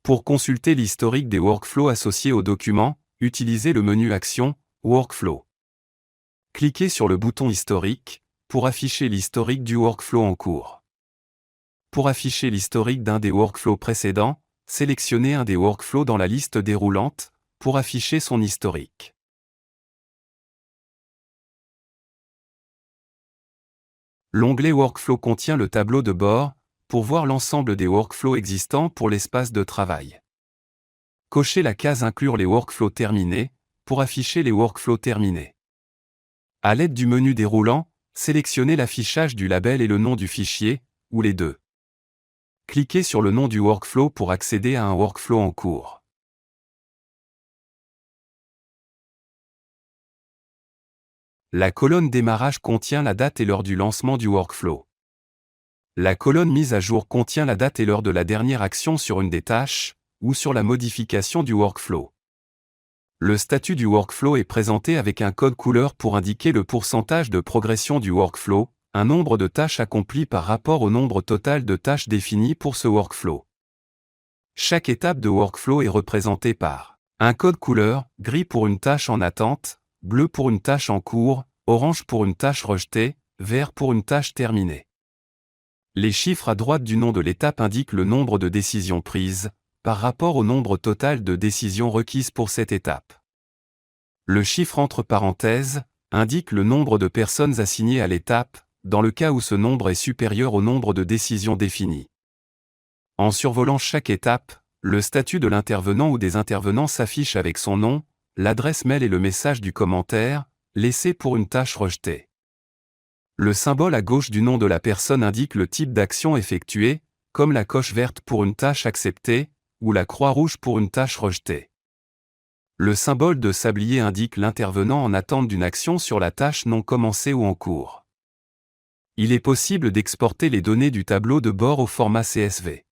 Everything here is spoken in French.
Pour consulter l'historique des workflows associés au document, utilisez le menu Action, Workflow. Cliquez sur le bouton Historique, pour afficher l'historique du workflow en cours. Pour afficher l'historique d'un des workflows précédents, sélectionnez un des workflows dans la liste déroulante, pour afficher son historique. L'onglet Workflow contient le tableau de bord, pour voir l'ensemble des workflows existants pour l'espace de travail. Cochez la case Inclure les workflows terminés, pour afficher les workflows terminés. À l'aide du menu déroulant, sélectionnez l'affichage du label et le nom du fichier, ou les deux. Cliquez sur le nom du workflow pour accéder à un workflow en cours. La colonne Démarrage contient la date et l'heure du lancement du workflow. La colonne Mise à jour contient la date et l'heure de la dernière action sur une des tâches, ou sur la modification du workflow. Le statut du workflow est présenté avec un code couleur pour indiquer le pourcentage de progression du workflow, un nombre de tâches accomplies par rapport au nombre total de tâches définies pour ce workflow. Chaque étape de workflow est représentée par un code couleur, gris pour une tâche en attente, bleu pour une tâche en cours, orange pour une tâche rejetée, vert pour une tâche terminée. Les chiffres à droite du nom de l'étape indiquent le nombre de décisions prises, par rapport au nombre total de décisions requises pour cette étape. Le chiffre entre parenthèses indique le nombre de personnes assignées à l'étape, dans le cas où ce nombre est supérieur au nombre de décisions définies. En survolant chaque étape, le statut de l'intervenant ou des intervenants s'affiche avec son nom, l'adresse mail et le message du commentaire, laissé pour une tâche rejetée. Le symbole à gauche du nom de la personne indique le type d'action effectuée, comme la coche verte pour une tâche acceptée, ou la croix rouge pour une tâche rejetée. Le symbole de sablier indique l'intervenant en attente d'une action sur la tâche non commencée ou en cours. Il est possible d'exporter les données du tableau de bord au format CSV.